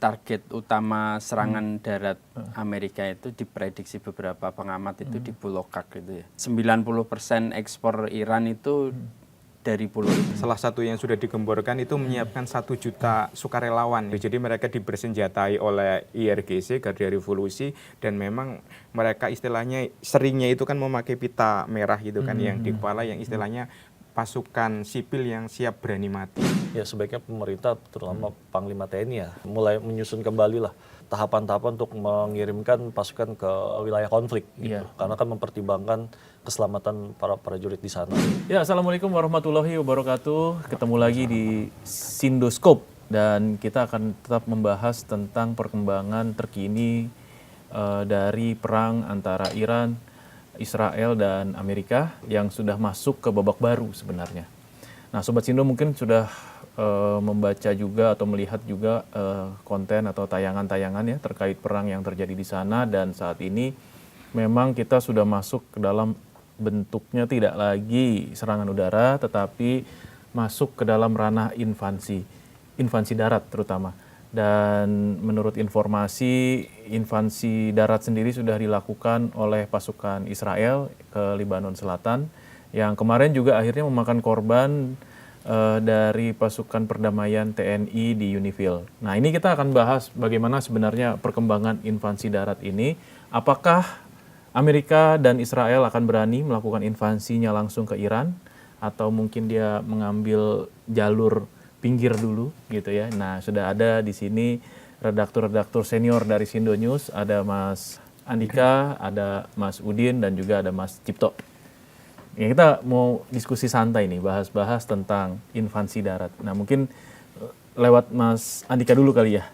target utama serangan darat Amerika itu diprediksi beberapa pengamat itu di Pulau Kak gitu ya. 90% ekspor Iran itu dari pulau itu. Salah satu yang sudah digemborkan itu menyiapkan 1 juta sukarelawan. Jadi mereka dibersenjatai oleh IRGC, Garda Revolusi, dan memang mereka istilahnya seringnya itu kan memakai pita merah gitu kan yang di kepala, yang istilahnya pasukan sipil yang siap berani mati. Ya sebaiknya pemerintah terutama Panglima TNI ya mulai menyusun kembali lah tahapan-tahapan untuk mengirimkan pasukan ke wilayah konflik gitu. Karena kan mempertimbangkan keselamatan para prajurit di sana. Ya, Assalamualaikum warahmatullahi wabarakatuh. Ketemu lagi di Sindoskop dan kita akan tetap membahas tentang perkembangan terkini dari perang antara Iran, Israel dan Amerika yang sudah masuk ke babak baru sebenarnya. Nah, Sobat Sindo mungkin sudah membaca juga atau melihat juga konten atau tayangan-tayangan ya terkait perang yang terjadi di sana, dan saat ini memang kita sudah masuk ke dalam bentuknya tidak lagi serangan udara tetapi masuk ke dalam ranah invasi darat terutama. Dan menurut informasi, invasi darat sendiri sudah dilakukan oleh pasukan Israel ke Lebanon Selatan, yang kemarin juga akhirnya memakan korban dari pasukan perdamaian TNI di Unifil. Nah, ini kita akan bahas bagaimana sebenarnya perkembangan invasi darat ini. Apakah Amerika dan Israel akan berani melakukan invasinya langsung ke Iran, atau mungkin dia mengambil jalur pinggir dulu gitu ya. Nah, sudah ada di sini redaktur-redaktur senior dari Sindo News, ada Mas Andika, ada Mas Udin, dan juga ada Mas Cipto. Ya, kita mau diskusi santai nih, bahas-bahas tentang invasi darat. Nah, mungkin lewat Mas Andika dulu kali ya.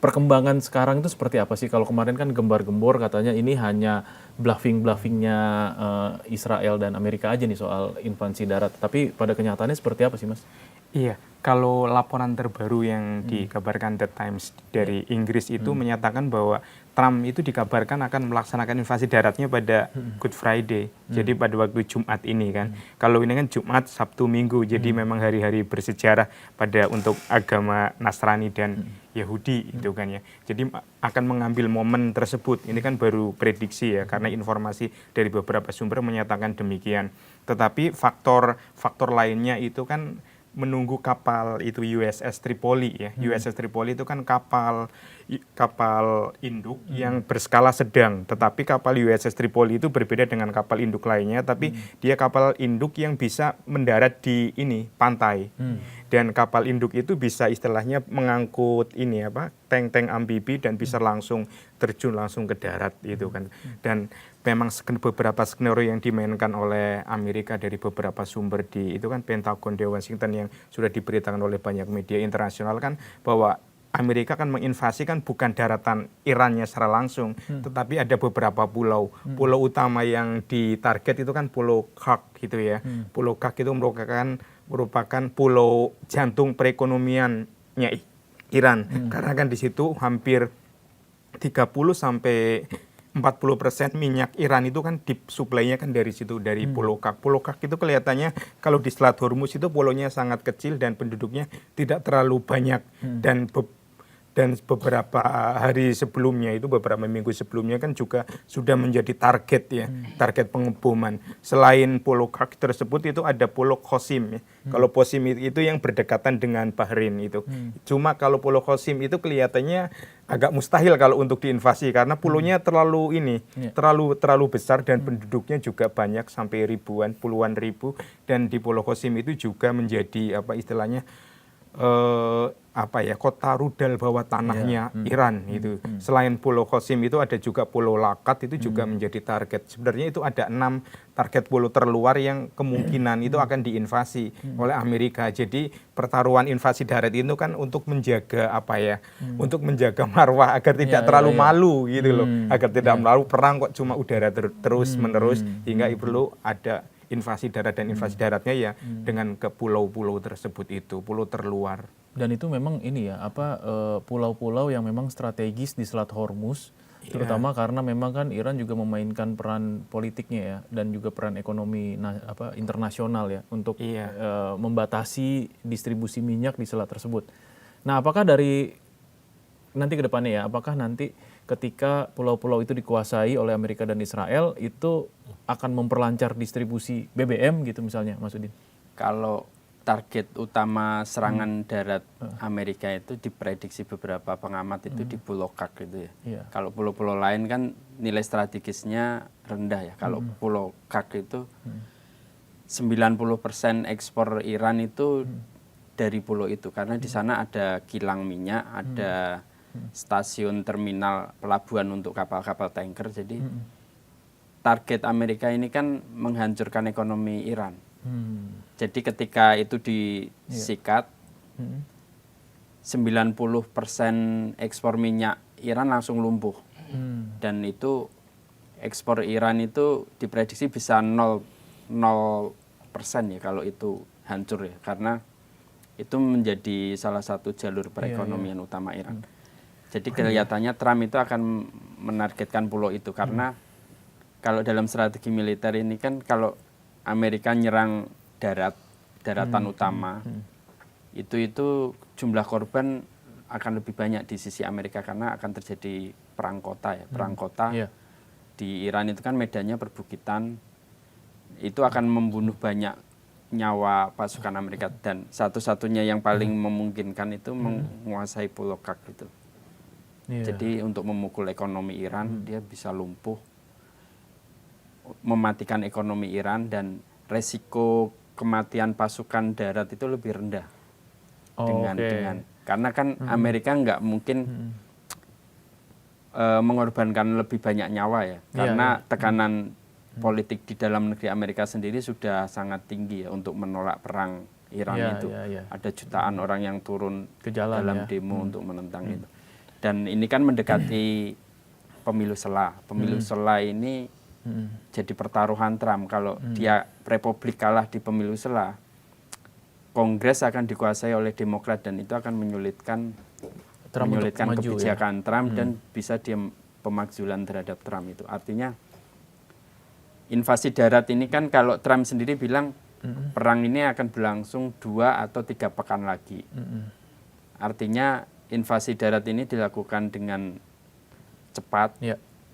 Perkembangan sekarang itu seperti apa sih? Kalau kemarin kan gembar-gembor katanya ini hanya bluffing-bluffingnya Israel dan Amerika aja nih soal invasi darat. Tapi pada kenyataannya seperti apa sih, Mas? Iya, kalau laporan terbaru yang dikabarkan The Times dari Inggris itu menyatakan bahwa Trump itu dikabarkan akan melaksanakan invasi daratnya pada Good Friday, jadi pada waktu Jumat ini kan. Kalau ini kan Jumat, Sabtu, Minggu, jadi memang hari-hari bersejarah pada untuk agama Nasrani dan Yahudi itu kan ya. Jadi akan mengambil momen tersebut. Ini kan baru prediksi ya, karena informasi dari beberapa sumber menyatakan demikian. Tetapi faktor lainnya itu kan menunggu kapal itu USS Tripoli ya. USS Tripoli itu kan kapal induk yang berskala sedang, tetapi kapal USS Tripoli itu berbeda dengan kapal induk lainnya, tapi dia kapal induk yang bisa mendarat di pantai. Dan kapal induk itu bisa istilahnya mengangkut tank-tank amfibi dan bisa langsung terjun langsung ke darat itu kan. Dan memang beberapa skenario yang dimainkan oleh Amerika dari beberapa sumber di itu kan Pentagon di Washington yang sudah diberitakan oleh banyak media internasional kan, bahwa Amerika kan menginvasi kan bukan daratan Irannya secara langsung, tetapi ada beberapa pulau. Pulau utama yang ditarget itu kan Pulau Kak gitu ya. Pulau Kak itu merupakan pulau jantung perekonomiannya Iran. Karena kan di situ hampir 30 sampai 40% minyak Iran itu kan disuplainya kan dari situ, dari Pulau Kak. Pulau Kak itu kelihatannya kalau di Selat Hormuz itu pulaunya sangat kecil dan penduduknya tidak terlalu banyak. Dan beberapa hari sebelumnya itu, beberapa minggu sebelumnya kan juga sudah menjadi target ya, target pengeboman. Selain Pulau Kak tersebut itu ada Pulau Qasim ya. Kalau Qasim itu yang berdekatan dengan Bahrain itu. Cuma kalau Pulau Qasim itu kelihatannya agak mustahil kalau untuk diinvasi karena pulaunya terlalu besar dan penduduknya juga banyak sampai puluhan ribu, dan di Pulau Qasim itu juga menjadi kota rudal bawah tanahnya Iran itu. Selain Pulau Qasim itu ada juga Pulau Lakat itu juga menjadi target. Sebenarnya itu ada 6 target pulau terluar yang kemungkinan itu akan diinvasi oleh Amerika. Jadi pertaruhan invasi darat itu kan untuk menjaga untuk menjaga marwah agar tidak terlalu malu gitu loh. Agar tidak malu perang kok cuma udara terus menerus, hingga perlu ada invasi darat, dan invasi daratnya ya dengan ke pulau-pulau tersebut itu, pulau terluar. Dan itu memang pulau-pulau yang memang strategis di Selat Hormuz, terutama karena memang kan Iran juga memainkan peran politiknya ya, dan juga peran ekonomi internasional ya untuk membatasi distribusi minyak di selat tersebut. Nah, apakah dari nanti ke depannya ya, apakah nanti ketika pulau-pulau itu dikuasai oleh Amerika dan Israel itu akan memperlancar distribusi BBM gitu misalnya, Mas Udin? Kalau target utama serangan darat Amerika itu diprediksi beberapa pengamat itu di Pulau Cook gitu ya. Iya. Kalau pulau-pulau lain kan nilai strategisnya rendah ya. Kalau Pulau Cook itu 90% ekspor Iran itu dari pulau itu, karena di sana ada kilang minyak, ada stasiun terminal pelabuhan untuk kapal-kapal tanker. Jadi target Amerika ini kan menghancurkan ekonomi Iran. Jadi ketika itu disikat, 90% ekspor minyak Iran langsung lumpuh. Dan itu ekspor Iran itu diprediksi bisa 0% ya kalau itu hancur ya. Karena itu menjadi salah satu jalur perekonomian utama Iran. Jadi kelihatannya Trump itu akan menargetkan pulau itu. Karena kalau dalam strategi militer ini kan kalau Amerika nyerang daratan utama, itu jumlah korban akan lebih banyak di sisi Amerika karena akan terjadi perang kota ya. Perang kota di Iran itu kan medannya perbukitan, itu akan membunuh banyak nyawa pasukan Amerika, dan satu-satunya yang paling memungkinkan itu menguasai Pulau Cook itu. Jadi untuk memukul ekonomi Iran, dia bisa lumpuh, mematikan ekonomi Iran, dan resiko kematian pasukan darat itu lebih rendah dengan karena kan Amerika nggak mungkin mengorbankan lebih banyak nyawa ya, karena tekanan politik di dalam negeri Amerika sendiri sudah sangat tinggi ya untuk menolak perang Iran itu. Ada jutaan orang yang turun ke jalan dalam demo untuk menentang itu. Dan ini kan mendekati pemilu sela. Pemilu sela ini jadi pertaruhan Trump. Kalau dia Republik kalah di pemilu sela, Kongres akan dikuasai oleh Demokrat, dan itu akan menyulitkan kebijakan Trump dan bisa dia pemakzulan terhadap Trump itu. Artinya invasi darat ini kan kalau Trump sendiri bilang perang ini akan berlangsung 2 atau 3 pekan lagi. Artinya invasi darat ini dilakukan dengan cepat.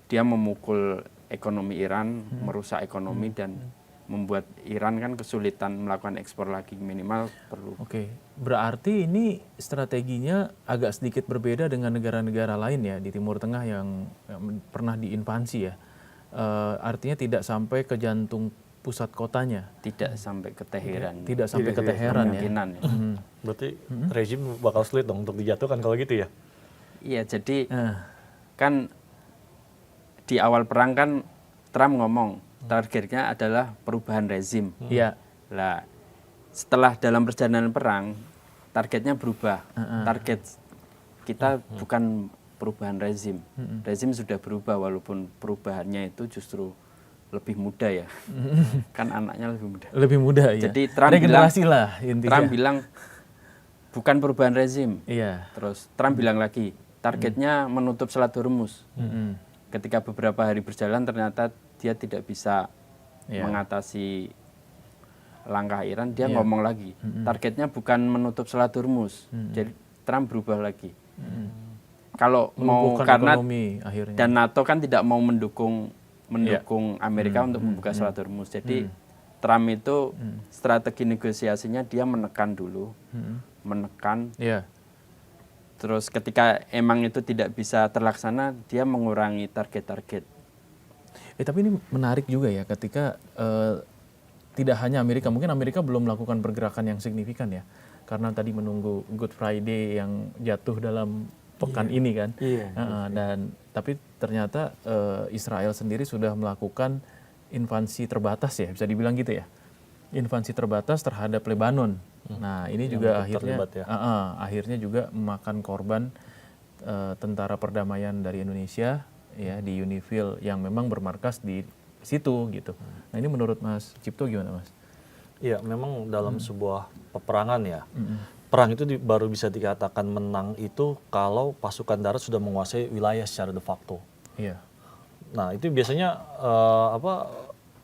Dia memukul ekonomi Iran, merusak ekonomi, dan membuat Iran kan kesulitan melakukan ekspor lagi, minimal perlu. Berarti ini strateginya agak sedikit berbeda dengan negara-negara lain ya di Timur Tengah yang pernah diinvasi ya. Artinya tidak sampai ke jantung pusat kotanya. Tidak sampai ke Teheran. Tidak sampai ke Teheran ya. Berarti rezim bakal sulit dong untuk dijatuhkan kalau gitu ya? Iya, jadi kan di awal perang kan Trump ngomong targetnya adalah perubahan rezim. Lah, setelah dalam perjalanan perang targetnya berubah. Target kita bukan perubahan rezim. Rezim sudah berubah, walaupun perubahannya itu justru lebih muda ya. Kan anaknya lebih muda. Lebih muda ya. Jadi Trump bilang bukan perubahan rezim. Terus Trump bilang lagi targetnya menutup Selat Hormuz. Ketika beberapa hari berjalan ternyata dia tidak bisa mengatasi langkah Iran, dia ngomong lagi targetnya bukan menutup Selat Hormuz. Jadi Trump berubah lagi. Kalau mau karena akhirnya. Dan NATO kan tidak mau mendukung Amerika untuk membuka Selat Hormuz. Jadi Trump itu strategi negosiasinya dia menekan dulu, terus ketika emang itu tidak bisa terlaksana, dia mengurangi target-target. Tapi ini menarik juga ya ketika tidak hanya Amerika, mungkin Amerika belum melakukan pergerakan yang signifikan ya, karena tadi menunggu Good Friday yang jatuh dalam pekan ini kan. Tapi ternyata Israel sendiri sudah melakukan invasi terbatas ya, bisa dibilang gitu ya, invasi terbatas terhadap Lebanon. Nah ini yang juga akhirnya juga memakan korban tentara perdamaian dari Indonesia ya di UNIFIL yang memang bermarkas di situ gitu. Nah ini menurut Mas Cipto gimana Mas? Iya, memang dalam sebuah peperangan ya, perang itu baru bisa dikatakan menang itu kalau pasukan darat sudah menguasai wilayah secara de facto. Nah itu biasanya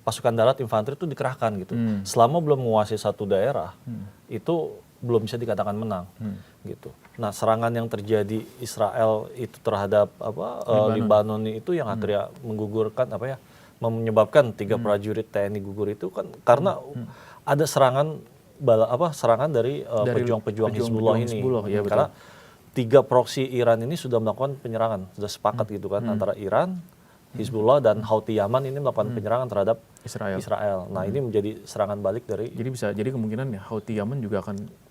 pasukan darat infanteri itu dikerahkan gitu. Selama belum menguasai satu daerah, itu belum bisa dikatakan menang gitu. Nah, serangan yang terjadi Israel itu terhadap Lebanon itu yang akhirnya menggugurkan menyebabkan 3 prajurit TNI gugur itu kan karena ada serangan dari pejuang-pejuang Hizbullah ini. Ya, Karena 3 proksi Iran ini sudah melakukan penyerangan, sudah sepakat gitu kan antara Iran, Hizbullah dan Houthi Yaman ini melakukan penyerangan terhadap Israel. Nah, ini menjadi serangan balik dari jadi kemungkinan ya Houthi Yaman juga akan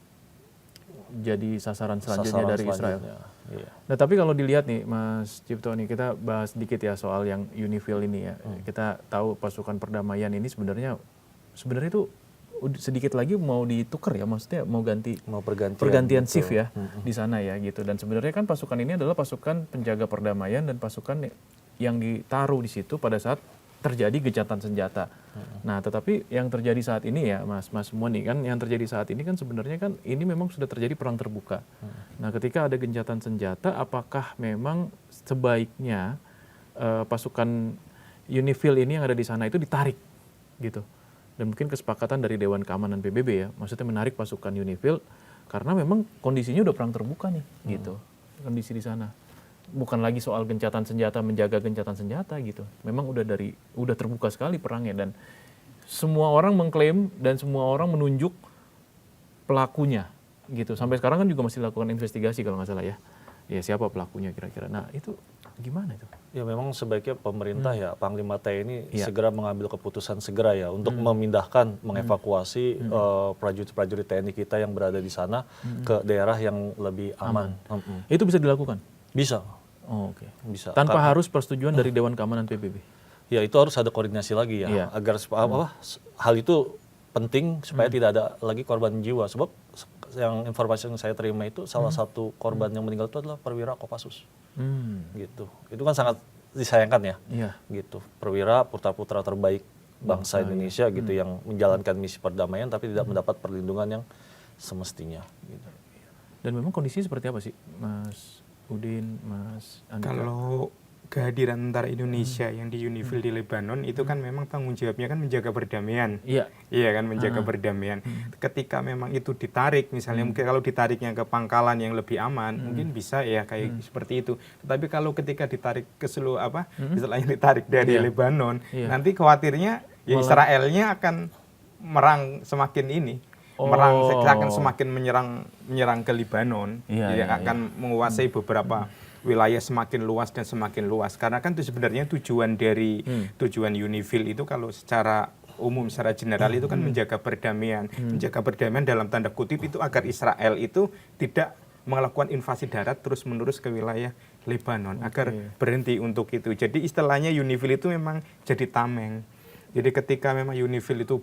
jadi sasaran selanjutnya dari Israel. Iya. Nah, tapi kalau dilihat nih Mas Cipto nih, kita bahas sedikit ya soal yang UNIFIL ini ya. Kita tahu pasukan perdamaian ini sebenarnya itu sedikit lagi mau ditukar ya, maksudnya mau pergantian shift ya di sana ya gitu. Dan sebenarnya kan pasukan ini adalah pasukan penjaga perdamaian dan pasukan yang ditaruh di situ pada saat terjadi gencatan senjata. Nah, tetapi yang terjadi saat ini ya Mas Muani kan, yang terjadi saat ini kan sebenarnya kan ini memang sudah terjadi perang terbuka. Nah, ketika ada gencatan senjata, apakah memang sebaiknya pasukan UNIFIL ini yang ada di sana itu ditarik gitu? Dan mungkin kesepakatan dari Dewan Keamanan PBB ya, maksudnya menarik pasukan UNIFIL karena memang kondisinya udah perang terbuka nih, gitu. Kondisi di sana. Bukan lagi soal gencatan senjata, menjaga gencatan senjata gitu. Memang udah terbuka sekali perangnya dan semua orang mengklaim dan semua orang menunjuk pelakunya gitu. Sampai sekarang kan juga masih lakukan investigasi kalau nggak salah ya. Ya siapa pelakunya kira-kira. Nah, itu gimana itu? Ya memang sebaiknya pemerintah ya Panglima TNI segera mengambil keputusan segera ya untuk memindahkan, mengevakuasi prajurit-prajurit TNI kita yang berada di sana ke daerah yang lebih aman. Itu bisa dilakukan? Bisa. Oh, oke. Bisa. Tanpa harus persetujuan dari Dewan Keamanan PBB? Ya itu harus ada koordinasi lagi ya agar hal itu penting supaya tidak ada lagi korban jiwa. Sebab yang informasi yang saya terima itu salah satu korban yang meninggal itu adalah perwira Kopassus. Gitu. Itu kan sangat disayangkan ya. Gitu. Perwira putra-putra terbaik bangsa Indonesia gitu yang menjalankan misi perdamaian tapi tidak mendapat perlindungan yang semestinya gitu. Dan memang kondisinya seperti apa sih Mas Udin, Mas Andika? Kalau kehadiran tentara Indonesia yang di UNIFIL di Lebanon itu kan memang tanggung jawabnya kan menjaga perdamaian. Iya kan, menjaga perdamaian. Ketika memang itu ditarik, misalnya mungkin kalau ditariknya ke pangkalan yang lebih aman, mungkin bisa ya kayak seperti itu. Tetapi kalau ketika ditarik ke seluruh istilahnya ditarik dari Lebanon, nanti khawatirnya ya Israelnya akan merang semakin ini. Akan semakin menyerang ke Libanon, akan menguasai beberapa wilayah semakin luas karena kan itu sebenarnya tujuan dari tujuan UNIFIL itu kalau secara umum secara general itu kan menjaga perdamaian dalam tanda kutip itu agar Israel itu tidak melakukan invasi darat terus-menerus ke wilayah Lebanon agar berhenti untuk itu. Jadi istilahnya UNIFIL itu memang jadi tameng. Jadi ketika memang UNIFIL itu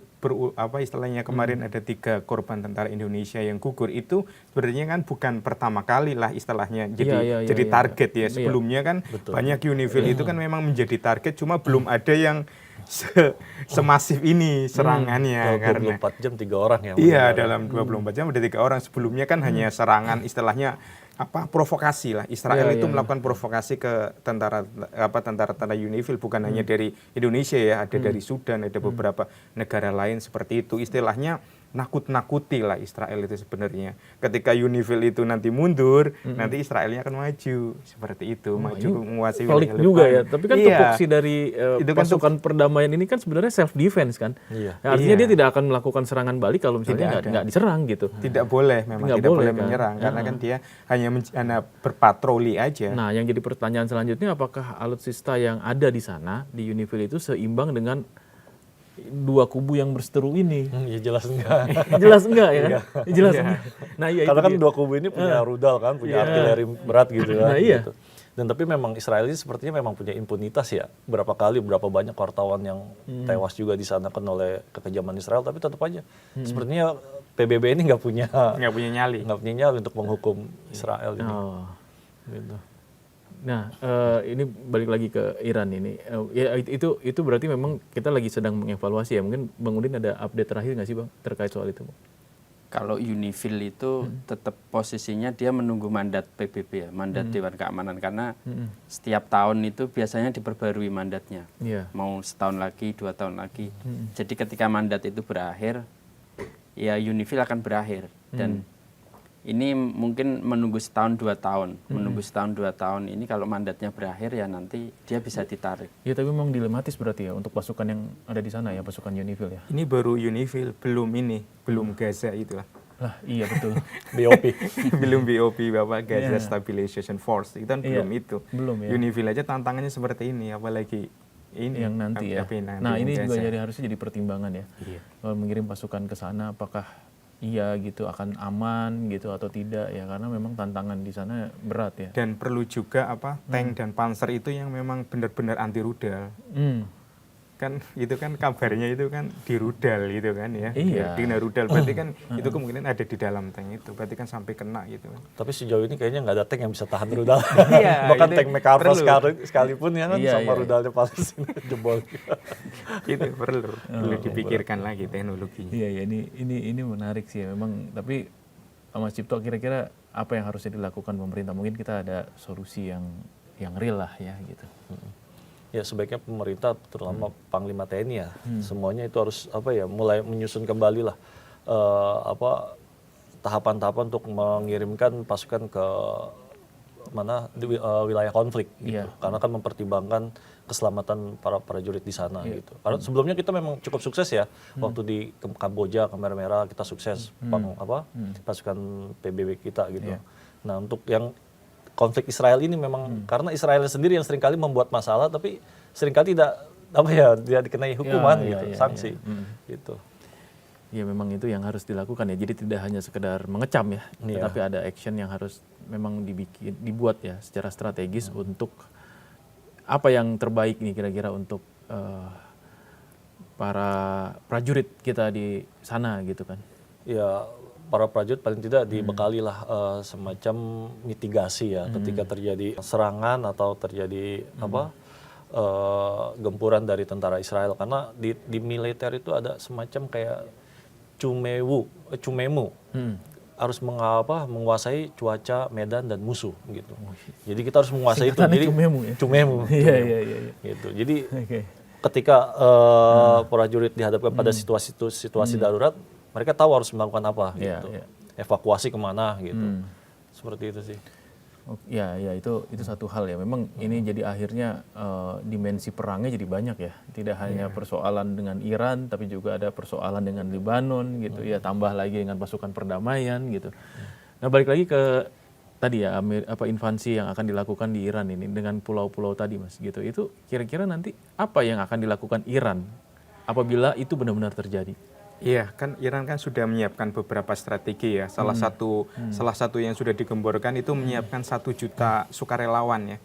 istilahnya kemarin ada 3 korban tentara Indonesia yang gugur itu sebenarnya kan bukan pertama kali lah istilahnya jadi target ya. Sebelumnya kan banyak UNIFIL itu kan memang menjadi target cuma belum ada yang semasif ini serangannya. Dalam 24 jam 3 orang ya. Iya, dalam 24 jam ada 3 orang. Sebelumnya kan hanya serangan istilahnya provokasi lah. Israel itu melakukan provokasi ke tentara UNIFIL bukan hanya dari Indonesia ya, ada dari Sudan, ada beberapa negara lain seperti itu. Istilahnya nakut-nakuti lah Israel itu sebenarnya. Ketika UNIFIL itu nanti mundur, nanti Israelnya akan maju seperti itu, maju menguasai wilayah Lebanon. Juga ya, tapi kan tupoksi dari pasukan perdamaian ini kan sebenarnya self defense kan. Artinya dia tidak akan melakukan serangan balik kalau misalnya nggak diserang gitu. Tidak boleh memang tidak boleh menyerang karena kan dia hanya berpatroli aja. Nah, yang jadi pertanyaan selanjutnya apakah alutsista yang ada di sana di UNIFIL itu seimbang dengan 2 kubu yang berseteru ini? Ya jelas enggak. Jelas enggak ya kan? Jelas enggak. Nah, iya, karena kan 2 kubu ini punya rudal kan, punya artileri berat gitu kan. Nah, iya. Gitu. Dan tapi memang Israel ini sepertinya memang punya impunitas ya. Berapa banyak wartawan yang tewas juga di sana kan oleh kekejaman Israel, tapi tetap aja sepertinya PBB ini nggak punya nyali untuk menghukum Israel ini. Gitu. Nah, ini balik lagi ke Iran ini. Ya itu berarti memang kita lagi sedang mengevaluasi ya. Mungkin Bang Udin ada update terakhir nggak sih Bang terkait soal itu? Kalau UNIFIL itu tetap posisinya dia menunggu mandat PBB ya, mandat Dewan Keamanan karena setiap tahun itu biasanya diperbarui mandatnya. Mau setahun lagi, 2 tahun lagi. Jadi ketika mandat itu berakhir, ya UNIFIL akan berakhir dan ini mungkin menunggu setahun 2 tahun. Menunggu setahun 2 tahun ini kalau mandatnya berakhir ya nanti dia bisa ditarik. Ya tapi memang dilematis berarti ya untuk pasukan yang ada di sana ya, pasukan UNIFIL ya. Ini baru UNIFIL, belum Gaza itu lah. Lah iya betul. BOP. Belum BOP Bapak, Gaza Stabilization Force itu kan belum itu. Belum ya. UNIFIL aja tantangannya seperti ini, apalagi ini yang nanti ya. Nah ini juga harusnya jadi pertimbangan ya. Kalau mengirim pasukan ke sana apakah iya gitu akan aman gitu atau tidak ya, karena memang tantangan di sana berat ya. Dan perlu juga tank dan panser itu yang memang benar-benar anti rudal. Kan itu kan kabarnya itu kan di rudal gitu kan ya. Iya. Di rudal berarti kan itu kemungkinan ada di dalam tank itu. Berarti kan sampai kena gitu kan. Tapi sejauh ini kayaknya nggak ada tank yang bisa tahan rudal. Iya, Bahkan ini tank MacArthur perlu. sekalipun ya kan sama rudalnya Palestina jebol. Itu perlu dipikirkan lagi teknologinya. Iya ini menarik sih ya memang. Tapi Mas Cipto kira-kira apa yang harusnya dilakukan pemerintah? Mungkin kita ada solusi yang real lah ya gitu. Ya sebaiknya pemerintah terutama Panglima TNI ya semuanya itu harus mulai menyusun kembali lah tahapan-tahapan untuk mengirimkan pasukan ke mana di wilayah konflik gitu. Karena kan mempertimbangkan keselamatan para prajurit di sana gitu. Karena sebelumnya kita memang cukup sukses ya waktu di Kamboja, Khmer Merah kita sukses pasukan PBB kita gitu. Nah untuk yang konflik Israel ini memang karena Israel sendiri yang seringkali membuat masalah tapi seringkali tidak dikenai hukuman sanksi gitu. Ya memang itu yang harus dilakukan ya. Jadi tidak hanya sekedar mengecam ya, tetapi ada action yang harus memang dibuat ya secara strategis untuk apa yang terbaik nih kira-kira untuk para prajurit kita di sana gitu kan. Ya para prajurit paling tidak dibekali lah semacam mitigasi ya ketika terjadi serangan atau terjadi gempuran dari tentara Israel, karena di militer itu ada semacam kayak cumemu harus menguasai cuaca, medan dan musuh gitu. Jadi kita harus menguasai itu. Jadi cumemu. Gitu. Jadi ketika prajurit dihadapkan pada situasi darurat, mereka tahu harus melakukan apa gitu. Evakuasi kemana gitu. Seperti itu sih. Ya itu satu hal ya. Memang ini jadi akhirnya dimensi perangnya jadi banyak ya. Tidak hanya persoalan dengan Iran, tapi juga ada persoalan dengan Lebanon gitu ya. Tambah lagi dengan pasukan perdamaian gitu. Nah balik lagi ke tadi ya invasi yang akan dilakukan di Iran ini dengan pulau-pulau tadi Mas gitu. Itu kira-kira nanti apa yang akan dilakukan Iran apabila itu benar-benar terjadi? Iya, kan Iran kan sudah menyiapkan beberapa strategi ya. Salah satu yang sudah digemborkan itu menyiapkan 1 juta sukarelawan ya.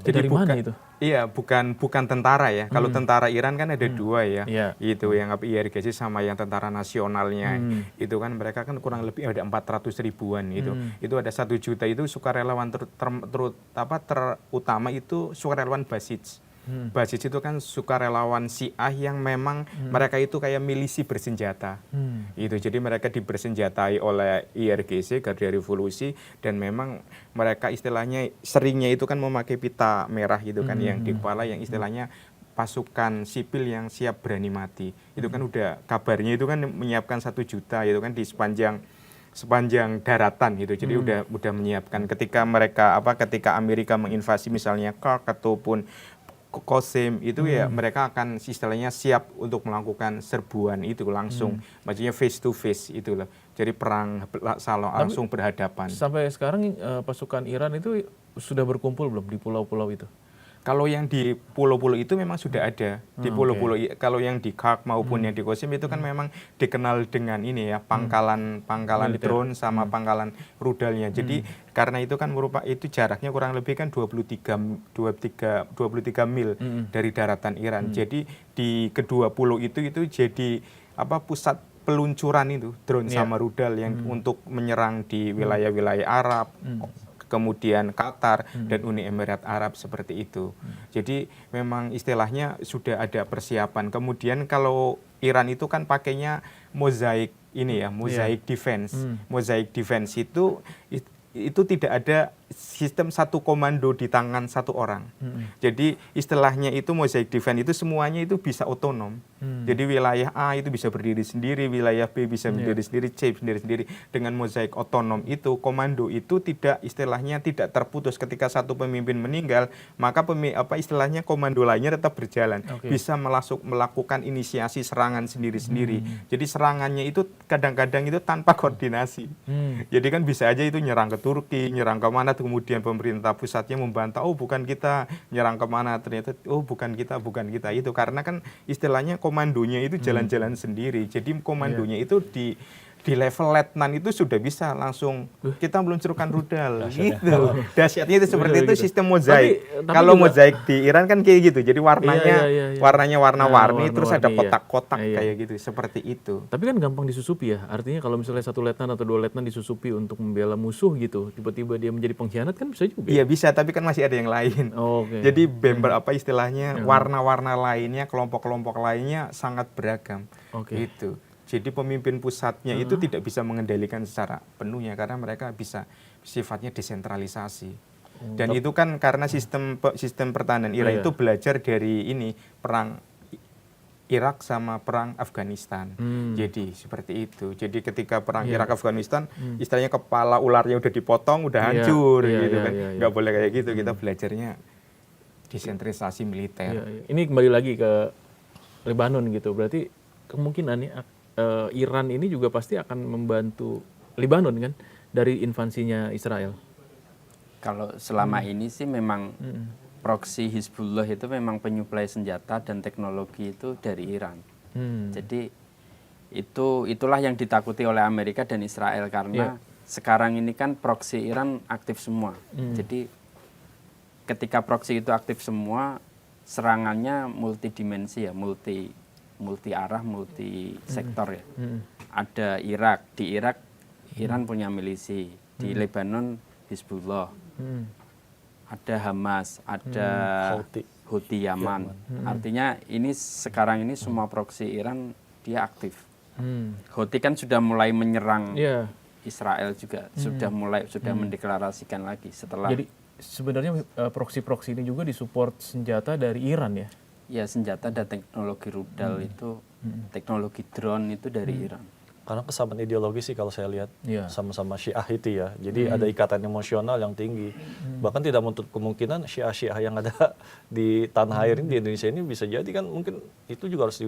Jadi dari mana itu? Iya, bukan tentara ya. Kalau tentara Iran kan ada 2 ya. Itu yang IRGC sama yang tentara nasionalnya. Itu kan mereka kan kurang lebih ada 400 ribuan gitu. Itu ada 1 juta itu sukarelawan terutama itu sukarelawan Basij. Basij itu kan sukarelawan Syiah yang memang mereka itu kayak milisi bersenjata. Itu jadi mereka dibersenjatai oleh IRGC, Garda Revolusi, dan memang mereka istilahnya seringnya itu kan memakai pita merah gitu kan yang di kepala, yang istilahnya pasukan sipil yang siap berani mati. Itu kan udah kabarnya itu kan menyiapkan 1 juta itu kan di sepanjang daratan gitu. Jadi udah menyiapkan ketika Amerika menginvasi misalnya Kark ataupun Qasim itu ya mereka akan istilahnya siap untuk melakukan serbuan itu langsung, maksudnya face to face itu loh. Jadi perang langsung berhadapan. Sampai sekarang pasukan Iran itu sudah berkumpul belum di pulau-pulau itu? Kalau yang di pulau-pulau itu memang sudah ada di pulau-pulau. Kalau yang di Kark maupun yang di Qasim itu kan memang dikenal dengan ini ya pangkalan drone sama pangkalan rudalnya. Jadi karena itu kan itu jaraknya kurang lebih kan 23 mil dari daratan Iran. Jadi di kedua pulau itu jadi pusat peluncuran itu drone sama rudal yang untuk menyerang di wilayah-wilayah Arab, kemudian Qatar dan Uni Emirat Arab seperti itu. Jadi memang istilahnya sudah ada persiapan. Kemudian kalau Iran itu kan pakainya mozaik defense. Mozaik defense itu tidak ada sistem satu komando di tangan satu orang. Jadi istilahnya itu mosaic defense itu semuanya itu bisa otonom. Jadi wilayah A itu bisa berdiri sendiri, wilayah B bisa berdiri sendiri, C sendiri. Dengan mosaic otonom itu komando itu tidak istilahnya tidak terputus ketika satu pemimpin meninggal, maka istilahnya komando lainnya tetap berjalan. Bisa melakukan inisiasi serangan sendiri-sendiri. Jadi serangannya itu kadang-kadang itu tanpa koordinasi. Jadi kan bisa aja itu nyerang ke Turki, nyerang ke mana, kemudian pemerintah pusatnya membantah, oh bukan kita, nyerang kemana, ternyata oh bukan kita itu, karena kan istilahnya komandonya itu jalan-jalan sendiri. Jadi komandonya itu di level letnan itu sudah bisa langsung kita meluncurkan rudal gitu. Dahsyatnya itu seperti itu sistem mozaik. Kalau mozaik di Iran kan kayak gitu. Jadi warnanya warna-warni, terus ada kotak-kotak kayak gitu, seperti itu. Tapi kan gampang disusupi ya. Artinya kalau misalnya 1 letnan atau 2 letnan disusupi untuk membela musuh gitu, tiba-tiba dia menjadi pengkhianat kan bisa juga. Iya bisa, tapi kan masih ada yang lain. Jadi istilahnya warna-warna lainnya, kelompok-kelompok lainnya sangat beragam. Gitu. Jadi pemimpin pusatnya itu tidak bisa mengendalikan secara penuhnya karena mereka bisa sifatnya desentralisasi. Dan itu kan karena sistem pertahanan Iran itu belajar dari perang Irak sama perang Afghanistan. Jadi seperti itu. Jadi ketika perang Irak Afghanistan, istilahnya kepala ularnya udah dipotong, udah hancur gitu kan. Nggak boleh kayak gitu. Kita belajarnya desentralisasi militer. Ini kembali lagi ke Lebanon gitu. Berarti kemungkinan Iran ini juga pasti akan membantu Lebanon kan dari invasinya Israel. Kalau selama ini sih memang proksi Hizbullah itu memang penyuplai senjata dan teknologi itu dari Iran. Jadi itulah yang ditakuti oleh Amerika dan Israel karena sekarang ini kan proksi Iran aktif semua. Jadi ketika proksi itu aktif semua, serangannya multidimensi ya, multi arah, multi sektor ya. Ada Irak, di Irak Iran punya milisi, di Lebanon Hizbullah, ada Hamas, ada Houthi Yaman. Artinya ini sekarang ini semua proksi Iran dia aktif. Houthi kan sudah mulai menyerang Israel juga, sudah mendeklarasikan lagi setelah. Jadi sebenarnya proksi-proksi ini juga disupport senjata dari Iran ya? Ya senjata dan teknologi rudal itu, teknologi drone itu dari Iran. Karena kesamaan ideologi sih kalau saya lihat sama-sama Syiah itu ya. Jadi ada ikatan emosional yang tinggi. Bahkan tidak menutup kemungkinan Syiah-Syiah yang ada di tanah air ini, di Indonesia ini bisa jadi kan mungkin itu juga harus